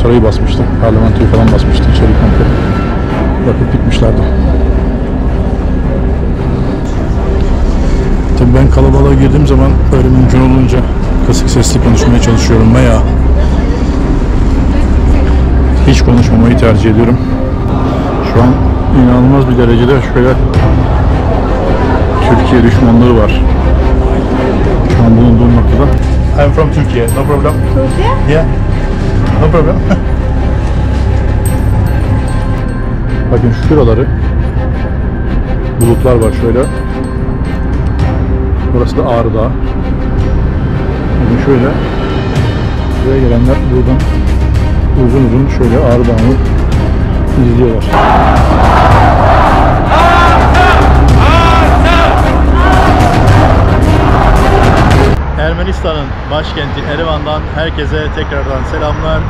sarayı basmıştı. Parlamentoyu falan basmıştı. İçeri komple yakıp gitmişlerdi. Tabii ben kalabalığa girdiğim zaman böyle mümkün olunca kısık sesli konuşmaya çalışıyorum veya hiç konuşmamayı tercih ediyorum. Şu an inanılmaz bir derecede şöyle Türkiye düşmanlığı var. Şu an bulunduğum noktada. I'm from Turkey, no problem. Turkey? Yeah, no problem. Bakın şuraları bulutlar var şöyle. Burası da Ağrı Dağı. Bakın şöyle. Buraya gelenler buradan uzun uzun şöyle Ağrı Dağı'nı izliyorlar. Ermenistan'ın başkenti Erivan'dan herkese tekrardan selamlar,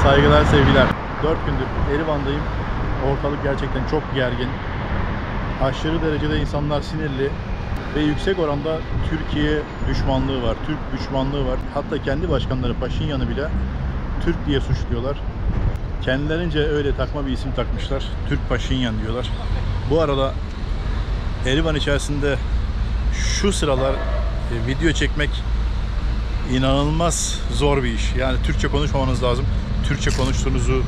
saygılar, sevgiler. 4 gündür Erivan'dayım. Ortalık gerçekten çok gergin. Aşırı derecede insanlar sinirli ve yüksek oranda Türkiye düşmanlığı var, Türk düşmanlığı var. Hatta kendi başkanları Paşinyan'ı bile Türk diye suçluyorlar. Kendilerince öyle takma bir isim takmışlar. Türk Paşinyan diyorlar. Bu arada Erivan içerisinde şu sıralar video çekmek inanılmaz zor bir iş. Yani Türkçe konuşmamanız lazım. Türkçe konuştuğunuzu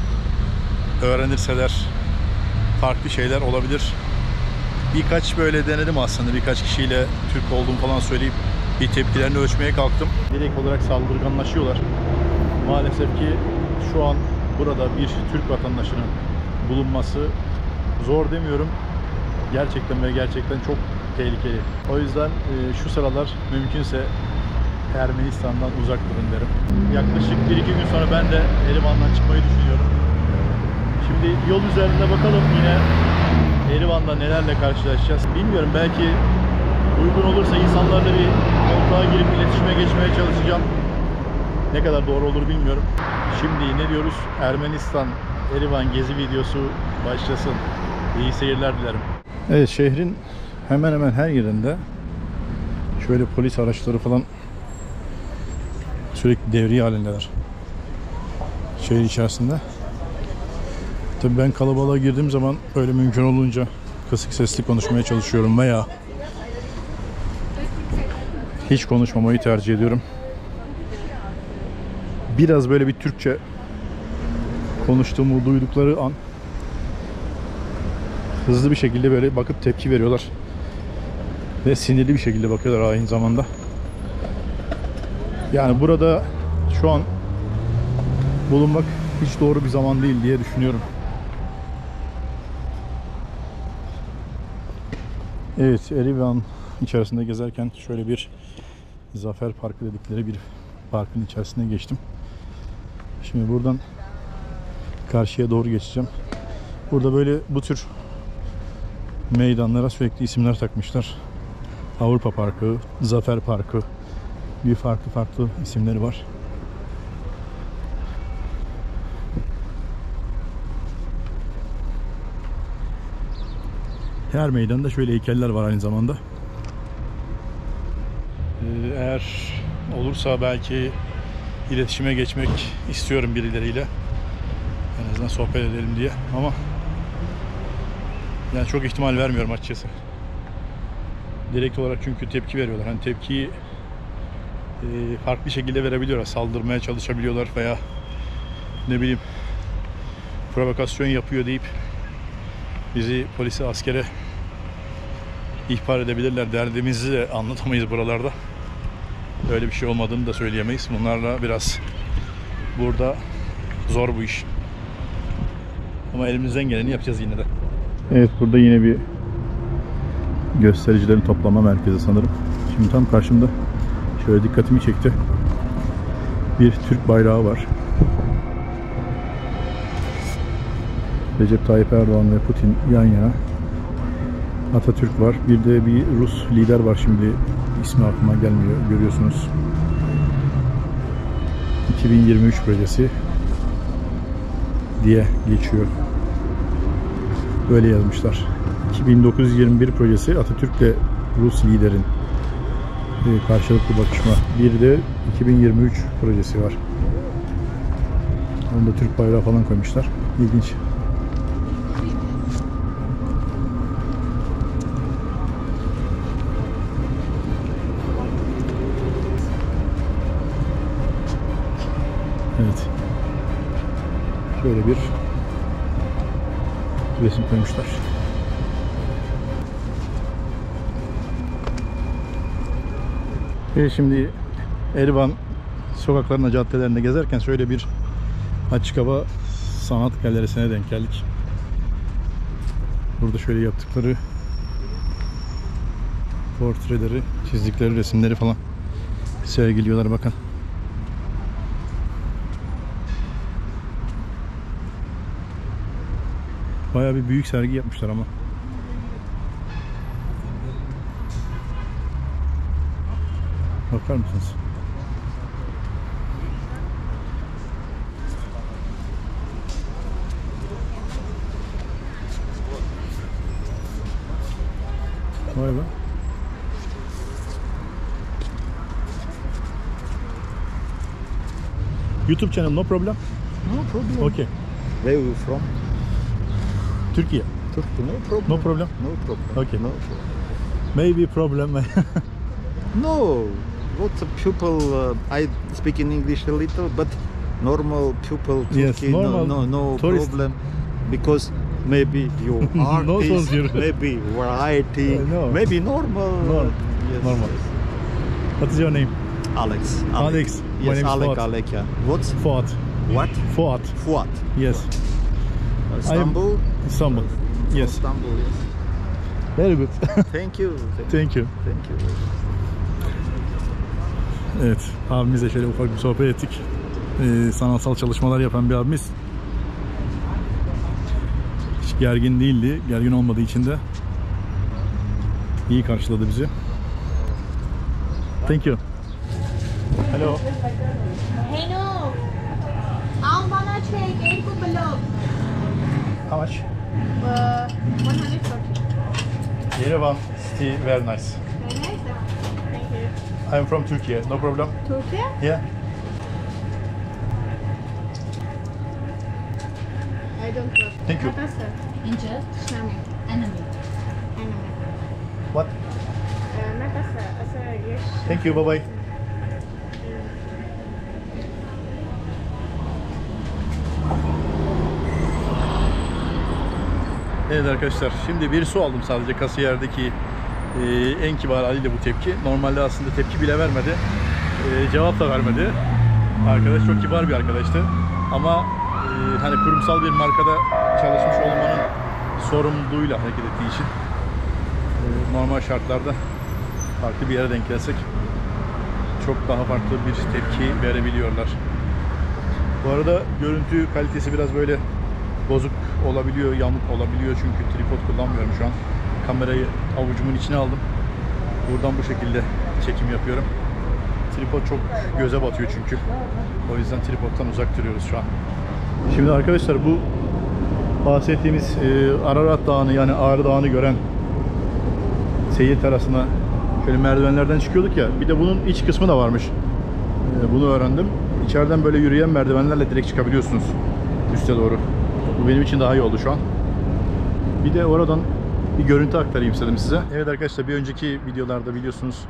öğrenirseler farklı şeyler olabilir. Birkaç böyle denedim aslında. Birkaç kişiyle Türk olduğumu falan söyleyip bir tepkilerini ölçmeye kalktım. Direkt olarak saldırganlaşıyorlar. Maalesef ki şu an burada bir Türk vatandaşının bulunması zor demiyorum. Gerçekten ve gerçekten çok tehlikeli. O yüzden şu sıralar mümkünse Ermenistan'dan uzak durun derim. Yaklaşık 1-2 gün sonra ben de Erivan'dan çıkmayı düşünüyorum. Şimdi yol üzerinde bakalım yine Erivan'da nelerle karşılaşacağız. Bilmiyorum, belki uygun olursa insanlarla bir kontağa girip iletişime geçmeye çalışacağım. Ne kadar doğru olur bilmiyorum. Şimdi ne diyoruz? Ermenistan Erivan gezi videosu başlasın. İyi seyirler dilerim. Evet, şehrin hemen hemen her yerinde şöyle polis araçları falan sürekli devriye halindeler. Şehir içerisinde. Tabii ben kalabalığa girdiğim zaman öyle mümkün olunca kısık sesli konuşmaya çalışıyorum veya hiç konuşmamayı tercih ediyorum. Biraz böyle bir Türkçe konuştuğumu duydukları an hızlı bir şekilde böyle bakıp tepki veriyorlar. Ve sinirli bir şekilde bakıyorlar aynı zamanda. Yani burada şu an bulunmak hiç doğru bir zaman değil diye düşünüyorum. Evet, Erivan içerisinde gezerken şöyle bir Zafer Parkı dedikleri bir parkın içerisine geçtim. Şimdi buradan karşıya doğru geçeceğim. Burada böyle bu tür meydanlara sürekli isimler takmışlar. Avrupa Parkı, Zafer Parkı, bir farklı isimleri var. Her meydanda şöyle heykeller var aynı zamanda. Eğer olursa belki iletişime geçmek istiyorum birileriyle. En azından sohbet edelim diye. Ama yani çok ihtimal vermiyorum açıkçası. Direkt olarak çünkü tepki veriyorlar. Hani tepkiyi farklı şekilde verebiliyorlar. Saldırmaya çalışabiliyorlar veya ne bileyim provokasyon yapıyor deyip bizi polise, askere ihbar edebilirler. Derdimizi de anlatamayız buralarda. Öyle bir şey olmadığını da söyleyemeyiz. Bunlarla biraz burada zor bu iş. Ama elimizden geleni yapacağız yine de. Evet, burada yine bir göstericilerin toplama merkezi sanırım. Şimdi tam karşımda şöyle dikkatimi çekti. Bir Türk bayrağı var. Recep Tayyip Erdoğan ve Putin yan yana. Atatürk var. Bir de bir Rus lider var, şimdi ismi aklıma gelmiyor. Görüyorsunuz. 2023 projesi diye geçiyor. Böyle yazmışlar. 1921 projesi Atatürk'le Rus liderin karşılıklı bakışma. Bir de 2023 projesi var. Onda Türk bayrağı falan koymuşlar. İlginç. Evet. Şöyle bir resim koymuşlar. Ve şimdi Erivan sokaklarında, caddelerinde gezerken şöyle bir açık hava sanat galerisine denk geldik. Burada şöyle yaptıkları portreleri, çizdikleri resimleri falan sergiliyorlar, bakın. Bayağı bir büyük sergi yapmışlar ama. Bakar mısınız? Vay be. YouTube channel, no problem? No problem. Okay. Where are you from? Turkey. Turkey. No problem. No problem? No problem. Okay. No problem. Maybe problem. No. Lots of people. I speak in English a little, but normal people. Yes, Turkey, normal no tourist. problem. Because maybe you No artist, soldier. maybe variety, No. maybe normal. Yes, Normal. yes. What is your name? Alex. Alex. My Yes, name is Alec. Fuat. Alec. Yeah. What's Fuat. what? Fuat. Fuat. Yes. Istanbul. Istanbul. From Yes. Istanbul. Yes. Very good. Thank you. Thank you. Thank you. Evet, abimizle şöyle ufak bir sohbet ettik. Sanatsal çalışmalar yapan bir abimiz. Hiç gergin değildi. Gergin olmadığı için de iyi karşıladı bizi. Thank you. Hello. Hey no, I'm gonna take 8 below. How much? 140. Yerevan city, very nice. Very nice. Thank you. I'm from Turkey, no problem. Turkey? Yeah. I don't know. Thank you. Arkadaşlar. İnce, Şami. enemy. Anime. What? Nakasa. Asa geç. Thank you, bye bye. Evet arkadaşlar, şimdi bir su aldım sadece kasiyerdeki en kibar haliyle bu tepki. Normalde aslında tepki bile vermedi, cevap da vermedi. Arkadaş çok kibar bir arkadaştı. Ama hani kurumsal bir markada çalışmış olmanın sorumluluğuyla hareket ettiği için normal şartlarda farklı bir yere denk gelsek çok daha farklı bir tepki verebiliyorlar. Bu arada görüntü kalitesi biraz böyle bozuk olabiliyor, yamuk olabiliyor çünkü tripod kullanmıyorum şu an. Kamerayı avucumun içine aldım. Buradan bu şekilde çekim yapıyorum. Tripod çok göze batıyor çünkü. O yüzden tripodtan uzak duruyoruz şu an. Şimdi arkadaşlar bu bahsettiğimiz Ararat Dağı'nı, yani Ağrı Dağı'nı gören seyir terasına şöyle merdivenlerden çıkıyorduk ya. Bir de bunun iç kısmı da varmış. Bunu öğrendim. İçeriden böyle yürüyen merdivenlerle direkt çıkabiliyorsunuz üste doğru. Bu benim için daha iyi oldu şu an. Bir de oradan bir görüntü aktarayım istedim size. Evet arkadaşlar, bir önceki videolarda biliyorsunuz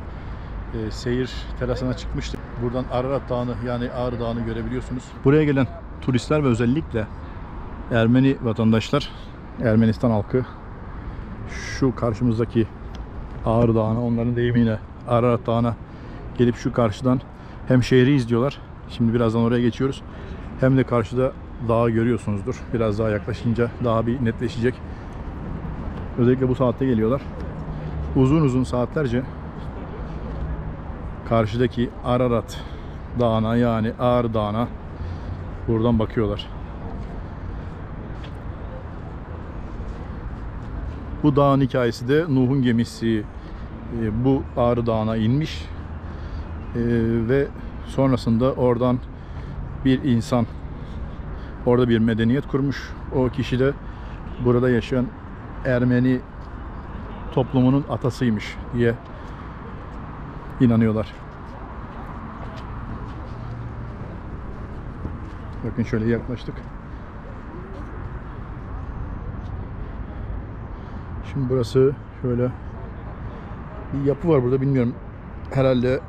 seyir terasına çıkmıştık. Buradan Ararat Dağı'nı, yani Ağrı Dağı'nı görebiliyorsunuz. Buraya gelen turistler ve özellikle Ermeni vatandaşlar, Ermenistan halkı şu karşımızdaki Ağrı Dağı'na, onların deyimiyle Ararat Dağı'na gelip şu karşıdan hem şehri izliyorlar. Şimdi birazdan oraya geçiyoruz. Hem de karşıda dağı görüyorsunuzdur. Biraz daha yaklaşınca daha bir netleşecek. Özellikle bu saatte geliyorlar. Uzun uzun saatlerce karşıdaki Ararat Dağı'na, yani Ağrı Dağı'na buradan bakıyorlar. Bu dağın hikayesi de Nuh'un gemisi bu Ağrı Dağı'na inmiş ve sonrasında oradan bir insan, orada bir medeniyet kurmuş. O kişi de burada yaşayan Ermeni toplumunun atasıymış diye inanıyorlar. Bakın şöyle yaklaştık. Şimdi burası şöyle bir yapı var burada, bilmiyorum. Herhalde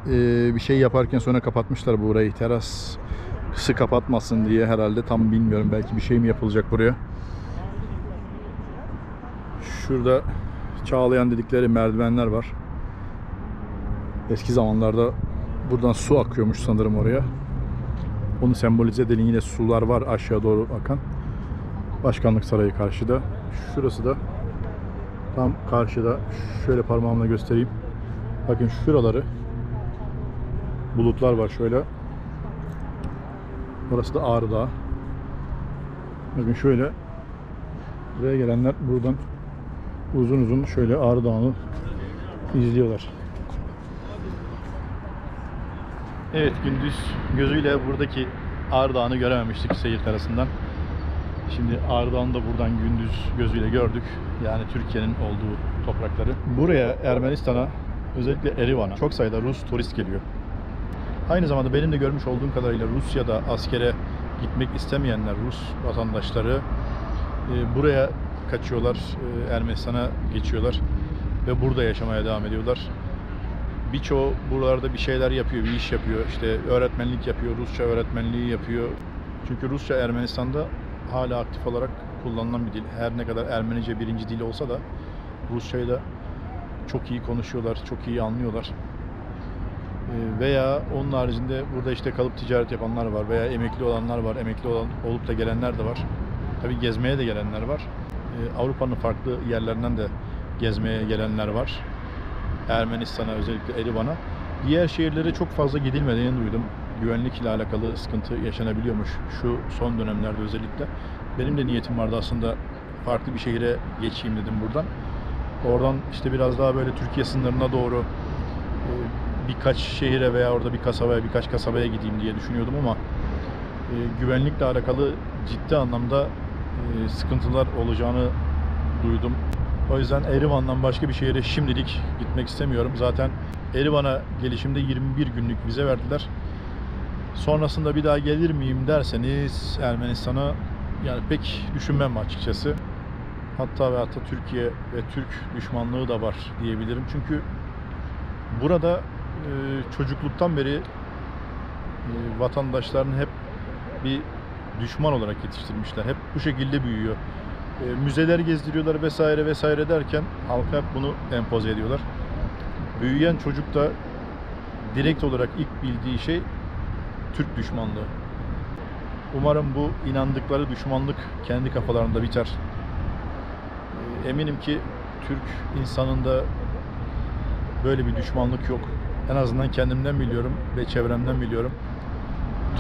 bir şey yaparken sonra kapatmışlar burayı. Terası kapatmasın diye herhalde, tam bilmiyorum. Belki bir şey mi yapılacak buraya. Şurada çağlayan dedikleri merdivenler var. Eski zamanlarda buradan su akıyormuş sanırım oraya. Onu sembolize eden yine sular var aşağı doğru akan. Başkanlık Sarayı karşıda. Şurası da tam karşıda. Şöyle parmağımla göstereyim. Bakın şuraları. Bulutlar var şöyle. Burası da Ağrı Dağı. Bakın şöyle. Buraya gelenler buradan uzun uzun şöyle Ağrı Dağı'nı izliyorlar. Evet, gündüz gözüyle buradaki Ağrı Dağı'nı görememiştik seyir terasından. Şimdi Ağrı Dağı'nı da buradan gündüz gözüyle gördük. Yani Türkiye'nin olduğu toprakları. Buraya, Ermenistan'a, özellikle Erivan'a çok sayıda Rus turist geliyor. Aynı zamanda benim de görmüş olduğum kadarıyla Rusya'da askere gitmek istemeyenler, Rus vatandaşları buraya kaçıyorlar, Ermenistan'a geçiyorlar ve burada yaşamaya devam ediyorlar. Birçoğu buralarda bir şeyler yapıyor, bir iş yapıyor. İşte öğretmenlik yapıyor, Rusça öğretmenliği yapıyor. Çünkü Rusça Ermenistan'da hala aktif olarak kullanılan bir dil. Her ne kadar Ermenice birinci dil olsa da Rusçayı da çok iyi konuşuyorlar, çok iyi anlıyorlar. Veya onun haricinde burada işte kalıp ticaret yapanlar var veya emekli olanlar var. Emekli olup da gelenler de var. Tabii gezmeye de gelenler var. Avrupa'nın farklı yerlerinden de gezmeye gelenler var. Ermenistan'a, özellikle Erivan'a. Diğer şehirlere çok fazla gidilmediğini duydum. Güvenlikle alakalı sıkıntı yaşanabiliyormuş şu son dönemlerde özellikle. Benim de niyetim vardı aslında, farklı bir şehire geçeyim dedim buradan. Oradan işte biraz daha böyle Türkiye sınırına doğru birkaç şehire veya orada bir kasabaya, birkaç kasabaya gideyim diye düşünüyordum ama güvenlikle alakalı ciddi anlamda sıkıntılar olacağını duydum. O yüzden Erivan'dan başka bir şehre şimdilik gitmek istemiyorum. Zaten Erivan'a gelişimde 21 günlük vize verdiler. Sonrasında bir daha gelir miyim derseniz Ermenistan'a, yani pek düşünmem açıkçası. Hatta ve hatta Türkiye ve Türk düşmanlığı da var diyebilirim. Çünkü burada çocukluktan beri vatandaşlarını hep bir düşman olarak yetiştirmişler. Hep bu şekilde büyüyor. Müzeler gezdiriyorlar vesaire vesaire derken halka hep bunu empoze ediyorlar. Büyüyen çocuk da direkt olarak ilk bildiği şey Türk düşmanlığı. Umarım bu inandıkları düşmanlık kendi kafalarında biter. Eminim ki Türk insanında böyle bir düşmanlık yok. En azından kendimden biliyorum ve çevremden biliyorum.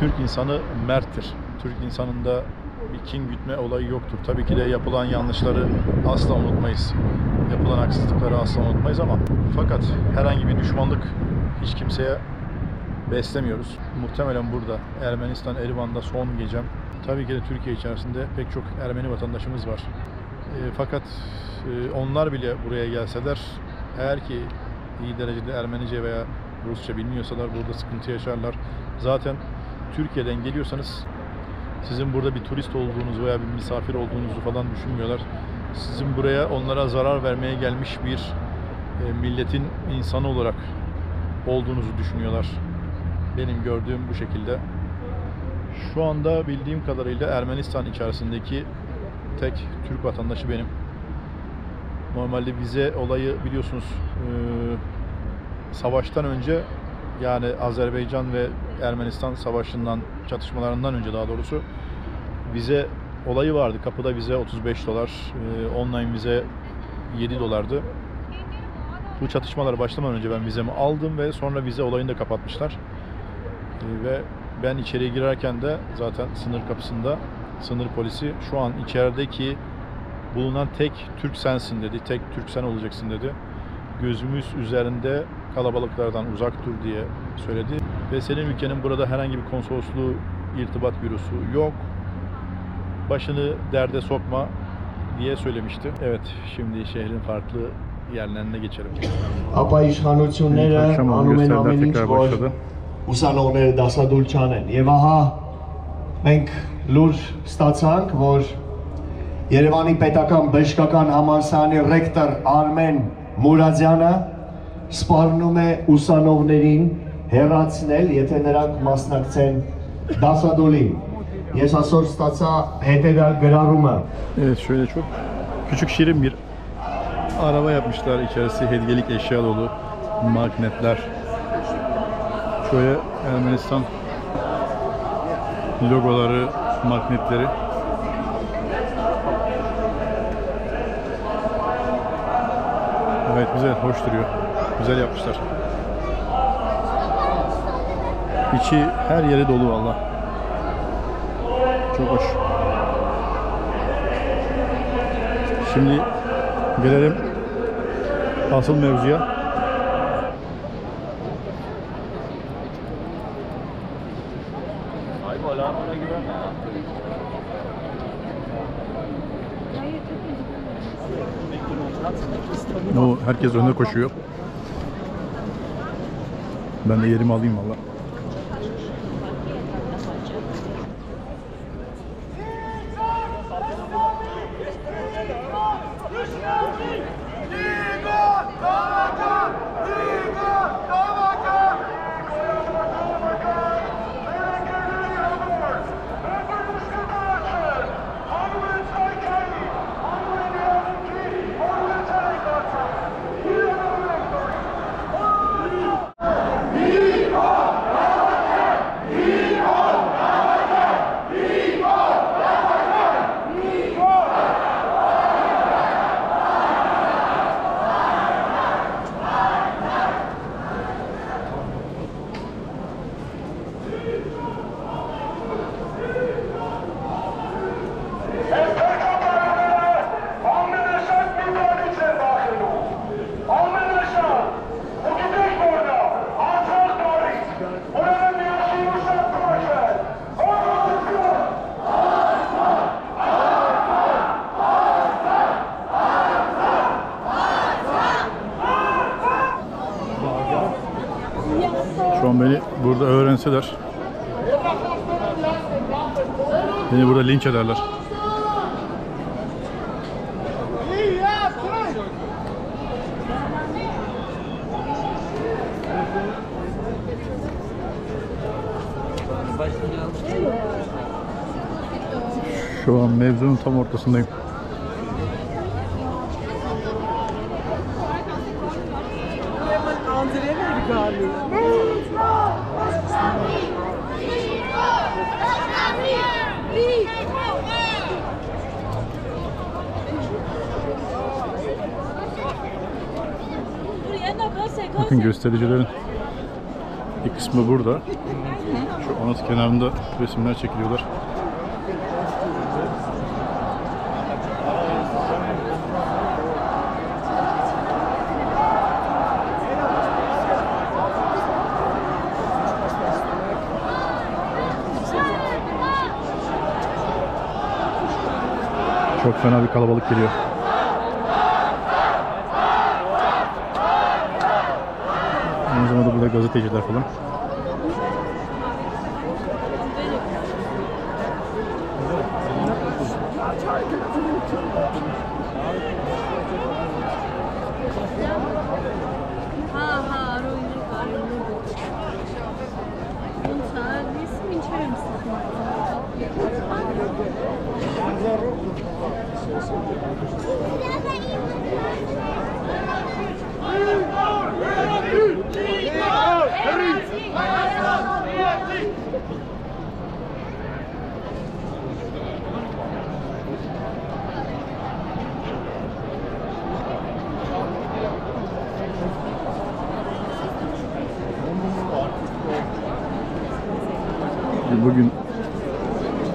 Türk insanı merttir. Türk insanında bir kin gütme olayı yoktur. Tabii ki de yapılan yanlışları asla unutmayız. Yapılan haksızlıkları asla unutmayız ama fakat herhangi bir düşmanlık hiç kimseye beslemiyoruz. Muhtemelen burada Ermenistan, Erivan'da son gecem. Tabii ki de Türkiye içerisinde pek çok Ermeni vatandaşımız var. Fakat onlar bile buraya gelseler, eğer ki iyi derecede Ermenice veya Rusça bilmiyorsalar burada sıkıntı yaşarlar. Zaten Türkiye'den geliyorsanız sizin burada bir turist olduğunuzu veya bir misafir olduğunuzu falan düşünmüyorlar. Sizin buraya onlara zarar vermeye gelmiş bir milletin insanı olarak olduğunuzu düşünüyorlar. Benim gördüğüm bu şekilde. Şu anda bildiğim kadarıyla Ermenistan içerisindeki tek Türk vatandaşı benim. Normalde vize olayı biliyorsunuz savaştan önce, yani Azerbaycan ve Ermenistan savaşından, çatışmalarından önce daha doğrusu vize olayı vardı. Kapıda vize 35 dolar, online vize 7 dolardı. Bu çatışmalar başlamadan önce ben vizemi aldım ve sonra vize olayını da kapatmışlar. Ve ben içeriye girerken de zaten sınır kapısında sınır polisi şu an içerideki bulunan tek Türk sensin dedi. Tek Türk sen olacaksın dedi. Gözümüz üzerinde, kalabalıklardan uzak dur diye söyledi. Ve senin ülkenin burada herhangi bir konsolosluğu, irtibat bürosu yok. Başını derde sokma diye söylemişti. Evet, şimdi şehrin farklı yerlerine geçelim. Ապա իշխանությունները անում են ամեն ինչ, որ ուսանողները դասադուլ չանեն։ Եվ ահա մենք լուր ստացանք, որ Երևանի պետական բժշկական համալսարանի ռեկտոր Արմեն Մուրադյանը սպառնում է ուսանողներին հեռացնել, եթե նրանք մասնակցեն դասադուլին։ Ես այսօր ստացա հետևյալ գրառումը։ Evet, şöyle çok küçük şirin bir araba yapmışlar. İçerisi hediyelik eşya dolu, magnetler. Şöyle Ermenistan logoları, magnetleri. Evet, güzel, hoş duruyor. Güzel yapmışlar. İçi her yeri dolu valla. Çok hoş. Şimdi gelelim asıl mevzuya. O herkes önüne koşuyor. Ben de yerimi alayım valla. Şu an beni burada öğrenseler beni burada linç ederler. Şu an mevzunun tam ortasındayım. Bakın göstericilerin bir kısmı burada. Şu anıt kenarında resimler çekiliyorlar. Çok fena bir kalabalık geliyor. Aynı zamanda burada gazeteciler falan. Bugün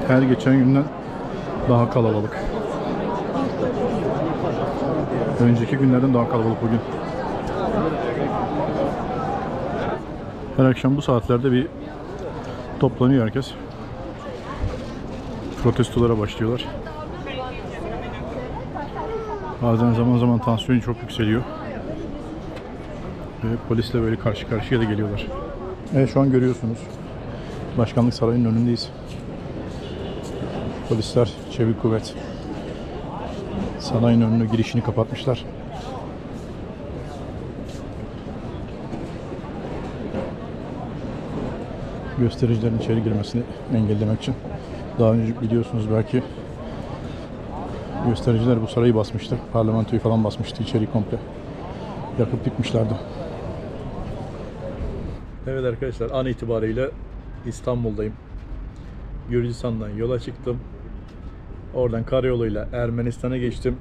her geçen günden daha kalabalık. Önceki günlerden daha kalabalık bugün. Her akşam bu saatlerde bir toplanıyor herkes. Protestolara başlıyorlar. Bazen zaman zaman tansiyon çok yükseliyor. Ve polisle böyle karşı karşıya da geliyorlar. Evet, şu an görüyorsunuz. Başkanlık Sarayı'nın önündeyiz. Polisler, çevik kuvvet. Sanayinin önünü, girişini kapatmışlar. Göstericilerin içeri girmesini engellemek için. Daha önce biliyorsunuz belki göstericiler bu sarayı basmıştı. Parlamentoyu falan basmıştı, içeri komple. Yakıp yıkmışlardı. Evet arkadaşlar, an itibariyle İstanbul'dayım. Gürcistan'dan yola çıktım. Oradan karayoluyla Ermenistan'a geçtim.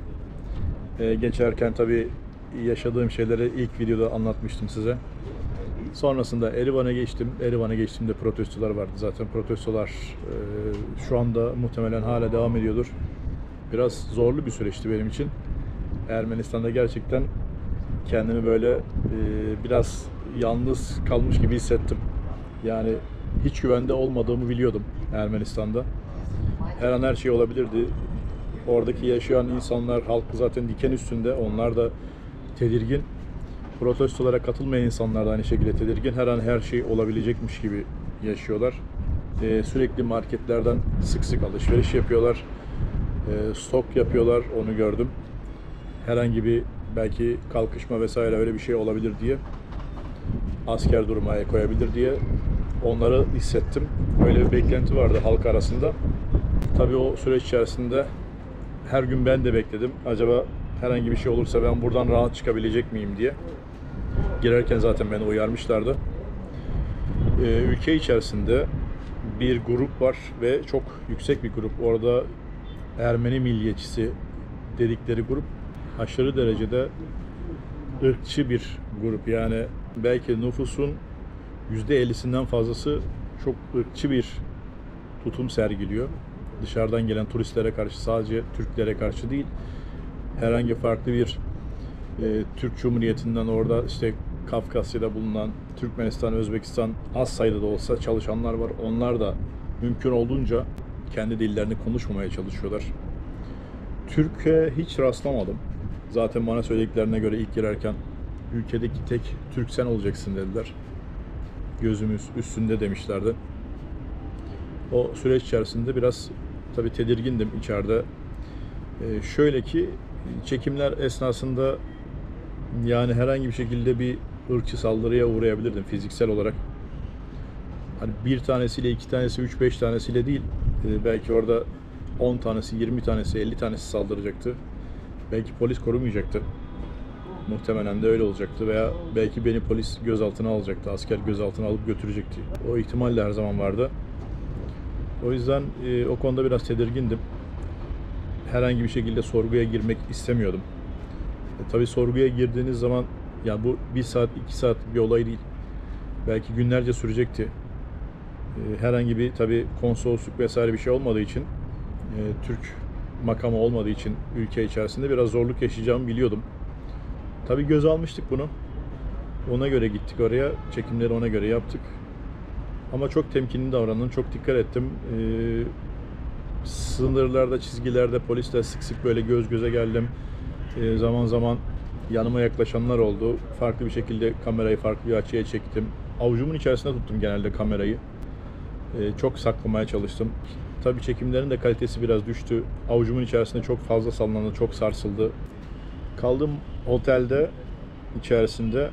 Geçerken tabii yaşadığım şeyleri ilk videoda anlatmıştım size. Sonrasında Erivan'a geçtim. Erivan'a geçtiğimde protestolar vardı. Zaten protestolar şu anda muhtemelen hala devam ediyordur. Biraz zorlu bir süreçti benim için. Ermenistan'da gerçekten kendimi böyle biraz yalnız kalmış gibi hissettim. Yani hiç güvende olmadığımı biliyordum Ermenistan'da. Her an her şey olabilirdi. Oradaki yaşayan insanlar, halk zaten diken üstünde. Onlar da tedirgin. Protestolara katılmayan insanlar da aynı şekilde tedirgin. Her an her şey olabilecekmiş gibi yaşıyorlar. Sürekli marketlerden sık sık alışveriş yapıyorlar. Stok yapıyorlar, onu gördüm. Herhangi bir belki kalkışma vesaire öyle bir şey olabilir diye, asker durmaya koyabilir diye onları hissettim. Öyle bir beklenti vardı halk arasında. Tabii o süreç içerisinde her gün ben de bekledim. Acaba herhangi bir şey olursa ben buradan rahat çıkabilecek miyim diye. Girerken zaten beni uyarmışlardı. Ülke içerisinde bir grup var ve çok yüksek bir grup. Orada Ermeni milliyetçisi dedikleri grup aşırı derecede ırkçı bir grup. Yani belki nüfusun %50'sinden fazlası çok ırkçı bir tutum sergiliyor. Dışarıdan gelen turistlere karşı, sadece Türklere karşı değil, herhangi farklı bir Türk Cumhuriyeti'nden, orada işte Kafkasya'da bulunan, Türkmenistan, Özbekistan az sayıda da olsa çalışanlar var. Onlar da mümkün olduğunca kendi dillerini konuşmamaya çalışıyorlar. Türk'e hiç rastlamadım. Zaten bana söylediklerine göre ilk girerken ülkedeki tek Türk sen olacaksın dediler. Gözümüz üstünde demişlerdi. O süreç içerisinde biraz tabii tedirgindim içeride. Şöyle ki çekimler esnasında yani herhangi bir şekilde bir ırkçı saldırıya uğrayabilirdim fiziksel olarak. Hani bir tanesiyle, iki tanesi, 3-5 tanesiyle değil, belki orada 10 tanesi, 20 tanesi, 50 tanesi saldıracaktı. Belki polis korumayacaktı. Muhtemelen de öyle olacaktı veya belki beni polis gözaltına alacaktı, asker gözaltına alıp götürecekti. O ihtimal de her zaman vardı. O yüzden o konuda biraz tedirgindim. Herhangi bir şekilde sorguya girmek istemiyordum. Tabii sorguya girdiğiniz zaman, ya bu 1 saat, 2 saat bir olay değil. Belki günlerce sürecekti. Herhangi bir tabii konsolosluk vesaire bir şey olmadığı için, Türk makamı olmadığı için ülke içerisinde biraz zorluk yaşayacağımı biliyordum. Tabii göze almıştık bunu. Ona göre gittik oraya. Çekimleri ona göre yaptık. Ama çok temkinli davrandım. Çok dikkat ettim. Sınırlarda, çizgilerde polisle sık sık böyle göz göze geldim. Zaman zaman yanıma yaklaşanlar oldu. Farklı bir şekilde kamerayı farklı bir açıya çektim. Avucumun içerisinde tuttum genelde kamerayı. Çok saklamaya çalıştım. Tabii çekimlerin de kalitesi biraz düştü. Avucumun içerisinde çok fazla sallandı, çok sarsıldı. Kaldığım otelde içerisinde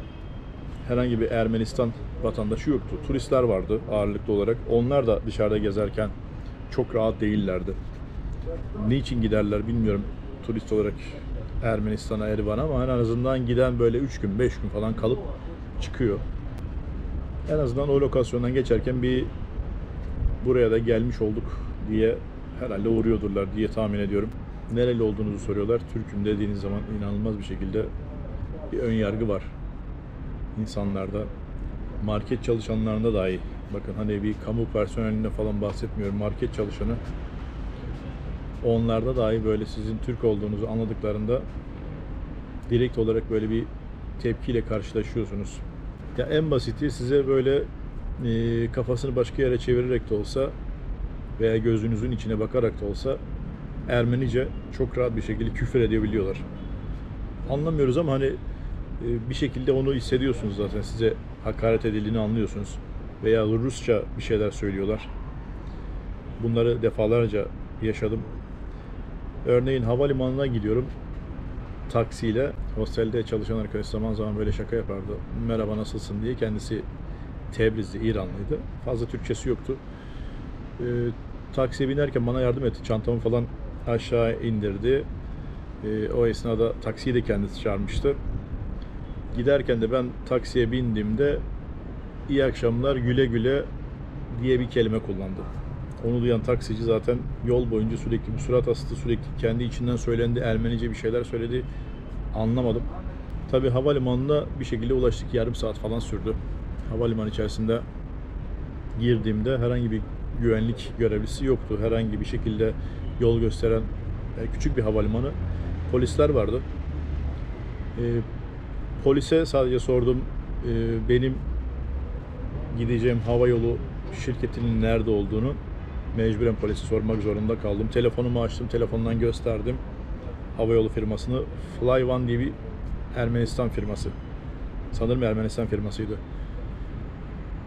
herhangi bir Ermenistan vatandaşı yoktu. Turistler vardı ağırlıklı olarak. Onlar da dışarıda gezerken çok rahat değillerdi. Niçin giderler bilmiyorum turist olarak Ermenistan'a, Erivan'a, ama en azından giden böyle 3 gün, 5 gün falan kalıp çıkıyor. En azından o lokasyondan geçerken bir buraya da gelmiş olduk diye herhalde uğruyordurlar diye tahmin ediyorum. Nereli olduğunuzu soruyorlar. Türk'üm dediğiniz zaman inanılmaz bir şekilde bir ön yargı var insanlarda. Market çalışanlarında dahi. Bakın hani bir kamu personeline falan bahsetmiyorum. Market çalışanı, onlarda dahi böyle sizin Türk olduğunuzu anladıklarında direkt olarak böyle bir tepkiyle karşılaşıyorsunuz. Ya en basiti, size böyle kafasını başka yere çevirerek de olsa veya gözünüzün içine bakarak da olsa Ermenice çok rahat bir şekilde küfür edebiliyorlar. Anlamıyoruz ama hani bir şekilde onu hissediyorsunuz zaten. Size hakaret edildiğini anlıyorsunuz. Veya Rusça bir şeyler söylüyorlar. Bunları defalarca yaşadım. Örneğin havalimanına gidiyorum taksiyle. Hostelde çalışan arkadaş zaman zaman böyle şaka yapardı. Merhaba nasılsın diye. Kendisi Tebrizli, İranlıydı. Fazla Türkçesi yoktu. Taksiye binerken bana yardım etti. Çantamı falan aşağı indirdi. O esnada taksiyi de kendisi çağırmıştı. Giderken de ben taksiye bindiğimde iyi akşamlar güle güle diye bir kelime kullandı. Onu duyan taksici zaten yol boyunca sürekli bir surat astı, sürekli kendi içinden söylendi, Ermenice bir şeyler söyledi. Anlamadım. Tabii havalimanına bir şekilde ulaştık. Yarım saat falan sürdü. Havalimanı içerisinde girdiğimde herhangi bir güvenlik görevlisi yoktu. Herhangi bir şekilde yol gösteren küçük bir havalimanı. Polisler vardı. Polise sadece sordum. Benim gideceğim havayolu şirketinin nerede olduğunu. Mecburen polise sormak zorunda kaldım. Telefonumu açtım, telefondan gösterdim. Havayolu firmasını. Flyone diye bir Ermenistan firması. Sanırım Ermenistan firmasıydı.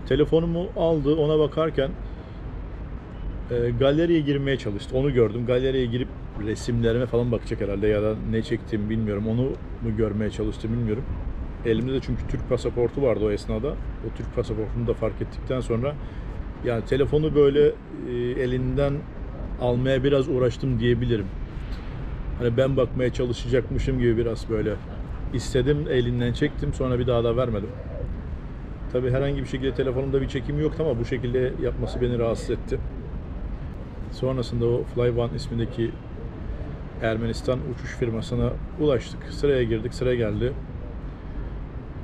Telefonumu aldı, ona bakarken galeriye girmeye çalıştı. Onu gördüm. Galeriye girip resimlerime falan bakacak herhalde ya da ne çektiğimi bilmiyorum. Onu mu görmeye çalıştı bilmiyorum. Elimde de çünkü Türk pasaportu vardı o esnada. O Türk pasaportunu da fark ettikten sonra yani telefonu böyle elinden almaya biraz uğraştım diyebilirim. Hani ben bakmaya çalışacakmışım gibi biraz böyle istedim, elinden çektim, sonra bir daha da vermedim. Tabii herhangi bir şekilde telefonumda bir çekim yoktu ama bu şekilde yapması beni rahatsız etti. Sonrasında o Flyone ismindeki Ermenistan uçuş firmasına ulaştık. Sıraya girdik, sıra geldi.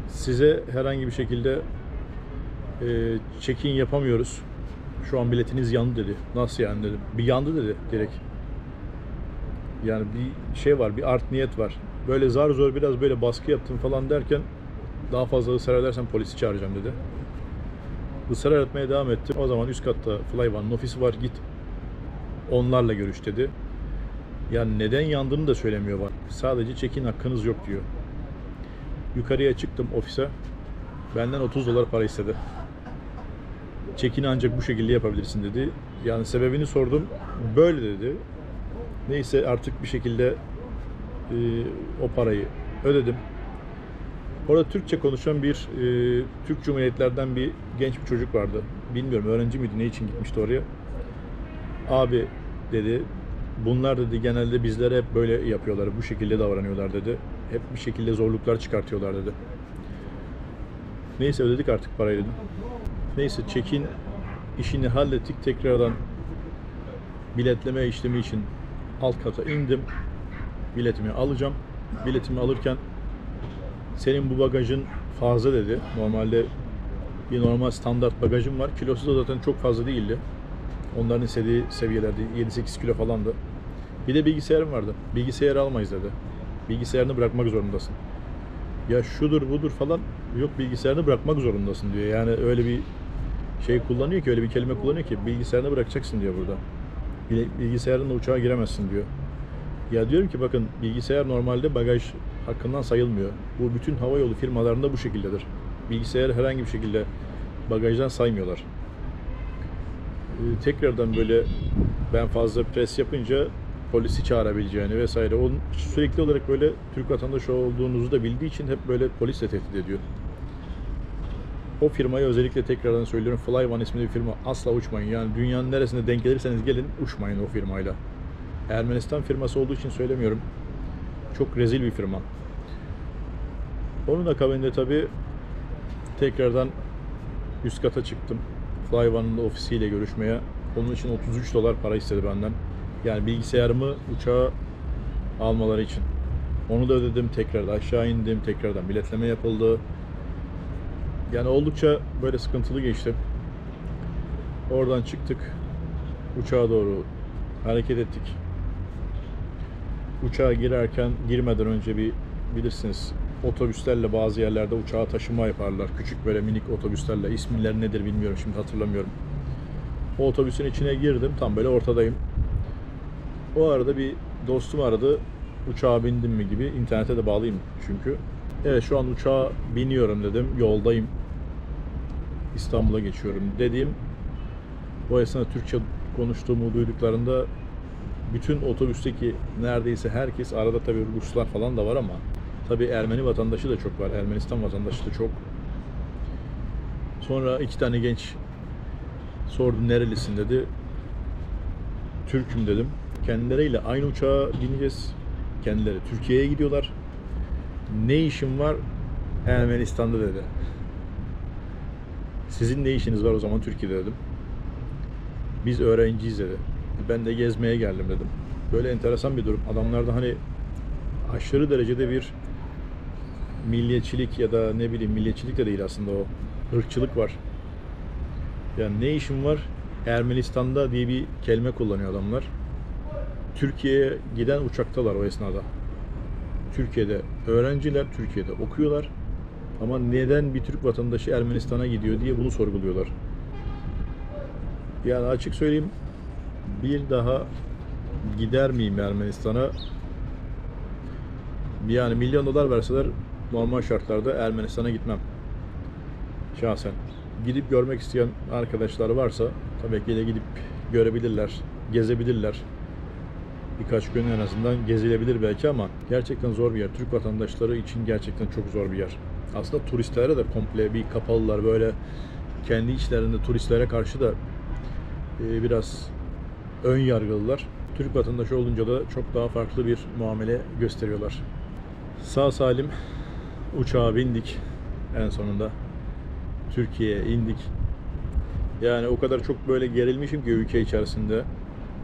Size herhangi bir şekilde check-in yapamıyoruz. Şu an biletiniz yandı dedi. Nasıl yani dedim. Bir yandı dedi direkt. Yani bir şey var, bir art niyet var. Böyle zar zor biraz böyle baskı yaptım falan derken daha fazla ısrar edersen polisi çağıracağım dedi. Israr etmeye devam ettim. O zaman üst katta Flyone'un ofisi var, git onlarla görüş dedi. Yani neden yandığını da söylemiyor bana. Sadece check-in hakkınız yok diyor. Yukarıya çıktım ofise. Benden $30 para istedi. Check-in'i ancak bu şekilde yapabilirsin dedi. Yani sebebini sordum. Böyle dedi. Neyse artık bir şekilde o parayı ödedim. Orada Türkçe konuşan bir Türk Cumhuriyetlerden bir genç bir çocuk vardı. Bilmiyorum öğrenci miydi, ne için gitmişti oraya. Abi dedi, bunlar dedi genelde bizlere hep böyle yapıyorlar, bu şekilde davranıyorlar dedi. Hep bir şekilde zorluklar çıkartıyorlar dedi. Neyse ödedik artık parayı dedim. Neyse check-in işini hallettik. Tekrardan biletleme işlemi için alt kata indim. Biletimi alacağım. Biletimi alırken senin bu bagajın fazla dedi. Normalde bir normal standart bagajım var. Kilosu da zaten çok fazla değildi. Onların istediği seviyelerde 7-8 kilo falandı. Bir de bilgisayarım vardı. Bilgisayarı almayız dedi. Bilgisayarını bırakmak zorundasın. Ya şudur budur falan, yok bilgisayarını bırakmak zorundasın diyor. Yani öyle bir şey kullanıyor ki, öyle bir kelime kullanıyor ki bilgisayarını bırakacaksın diyor burada. Bilgisayarınla uçağa giremezsin diyor. Ya diyorum ki bakın, bilgisayar normalde bagaj hakkından sayılmıyor. Bu bütün havayolu firmalarında bu şekildedir. Bilgisayarı herhangi bir şekilde bagajdan saymıyorlar. Tekrardan böyle ben fazla pres yapınca polisi çağırabileceğini vesaire. Onun sürekli olarak böyle Türk vatandaşı olduğunuzu da bildiği için hep böyle polisle tehdit ediyor. O firmayı özellikle tekrardan söylüyorum. Flyone isminde bir firma, asla uçmayın. Yani dünyanın neresinde denk gelirseniz gelin, uçmayın o firmayla. Ermenistan firması olduğu için söylemiyorum. Çok rezil bir firma. Onun akabinde tabii tekrardan üst kata çıktım. Flyone'un ofisiyle görüşmeye. Onun için $33 para istedi benden. Yani bilgisayarımı uçağa almaları için. Onu da ödedim, tekrardan aşağı indim, tekrardan biletleme yapıldı. Yani oldukça böyle sıkıntılı geçti. Oradan çıktık. Uçağa doğru hareket ettik. Uçağa girmeden önce bilirsiniz, otobüslerle bazı yerlerde uçağa taşıma yaparlar. Küçük böyle minik otobüslerle. İsimleri nedir bilmiyorum, şimdi hatırlamıyorum. O otobüsün içine girdim. Tam böyle ortadayım. O arada bir dostum aradı. Uçağa bindim mi gibi. İnternete de bağlıyım çünkü. Evet, şu an uçağa biniyorum dedim. Yoldayım. İstanbul'a geçiyorum dediğim. O esnada Türkçe konuştuğumu duyduklarında bütün otobüsteki neredeyse herkes, arada tabii Ruslar falan da var ama tabii Ermeni vatandaşı da çok var. Ermenistan vatandaşı da çok. Sonra 2 tane genç sordu, nerelisin dedi. Türk'üm dedim. Kendileriyle aynı uçağa bineceğiz. Kendileri Türkiye'ye gidiyorlar. Ne işin var Ermenistan'da dedi. Sizin ne işiniz var o zaman Türkiye'de dedim. Biz öğrenciyiz dedi. Ben de gezmeye geldim dedim. Böyle enteresan bir durum. Adamlarda hani aşırı derecede bir milliyetçilik ya da ne bileyim, milliyetçilik de değil aslında, o ırkçılık var. Yani ne işin var Ermenistan'da diye bir kelime kullanıyor adamlar. Türkiye'ye giden uçaktalar o esnada. Türkiye'de öğrenciler, Türkiye'de okuyorlar. Ama neden bir Türk vatandaşı Ermenistan'a gidiyor diye bunu sorguluyorlar. Yani açık söyleyeyim, bir daha gider miyim Ermenistan'a? Yani milyon dolar verseler normal şartlarda Ermenistan'a gitmem. Şahsen. Gidip görmek isteyen arkadaşlar varsa tabii ki de gidip görebilirler, gezebilirler. Birkaç gün en azından gezilebilir belki ama gerçekten zor bir yer. Türk vatandaşları için gerçekten çok zor bir yer. Aslında turistlere de komple bir kapalılar, böyle kendi içlerinde turistlere karşı da biraz ön yargılılar. Türk vatandaşı olunca da çok daha farklı bir muamele gösteriyorlar. Sağ salim uçağa bindik en sonunda. Türkiye'ye indik. Yani o kadar çok böyle gerilmişim ki ülke içerisinde.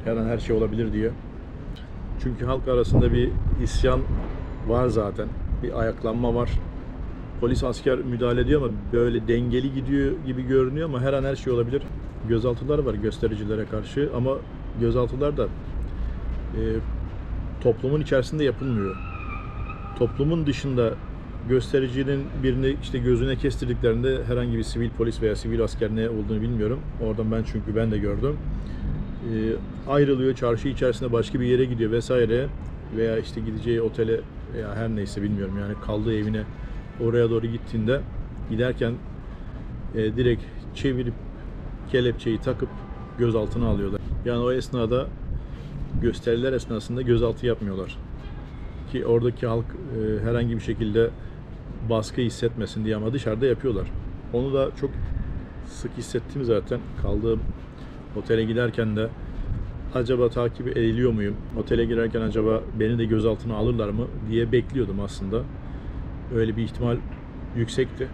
Her an her şey olabilir diye. Çünkü halk arasında bir isyan var zaten. Bir ayaklanma var. Polis, asker müdahale ediyor ama böyle dengeli gidiyor gibi görünüyor ama her an her şey olabilir. Gözaltılar var göstericilere karşı ama gözaltılar da toplumun içerisinde yapılmıyor. Toplumun dışında göstericinin birini işte gözüne kestirdiklerinde herhangi bir sivil polis veya sivil asker ne olduğunu bilmiyorum. Oradan ben de gördüm. Ayrılıyor, çarşı içerisinde başka bir yere gidiyor vesaire veya işte gideceği otele veya her neyse bilmiyorum, yani kaldığı evine, oraya doğru gittiğinde giderken direkt çevirip kelepçeyi takıp gözaltına alıyorlar. Yani o esnada, gösteriler esnasında gözaltı yapmıyorlar. Ki oradaki halk herhangi bir şekilde baskı hissetmesin diye, ama dışarıda yapıyorlar. Onu da çok sık hissettim zaten. Kaldığım otele giderken de acaba takip ediliyor muyum? Otele girerken acaba beni de gözaltına alırlar mı diye bekliyordum aslında. Öyle bir ihtimal yüksekti.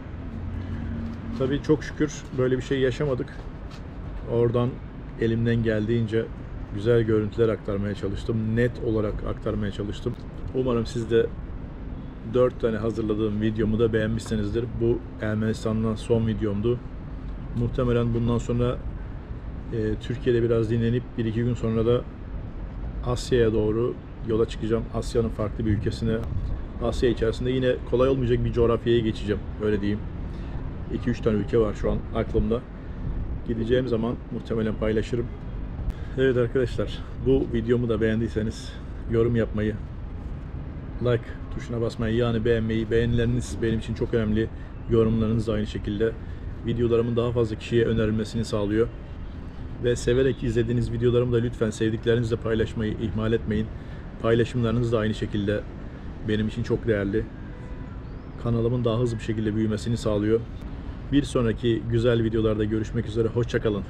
Tabii çok şükür böyle bir şey yaşamadık. Oradan elimden geldiğince güzel görüntüler aktarmaya çalıştım. Net olarak aktarmaya çalıştım. Umarım siz de 4 tane hazırladığım videomu da beğenmişsinizdir. Bu Ermenistan'dan son videomdu. Muhtemelen bundan sonra Türkiye'de biraz dinlenip 1-2 gün sonra da Asya'ya doğru yola çıkacağım. Asya'nın farklı bir ülkesine, Asya içerisinde yine kolay olmayacak bir coğrafyaya geçeceğim. Öyle diyeyim. 2-3 tane ülke var şu an aklımda. Gideceğim zaman muhtemelen paylaşırım. Evet arkadaşlar, bu videomu da beğendiyseniz yorum yapmayı, like tuşuna basmayı, yani beğenmeyi, beğenileriniz benim için çok önemli. Yorumlarınız da aynı şekilde videolarımın daha fazla kişiye önerilmesini sağlıyor. Ve severek izlediğiniz videolarımı da lütfen sevdiklerinizle paylaşmayı ihmal etmeyin. Paylaşımlarınız da aynı şekilde benim için çok değerli. Kanalımın daha hızlı bir şekilde büyümesini sağlıyor. Bir sonraki güzel videolarda görüşmek üzere. Hoşça kalın.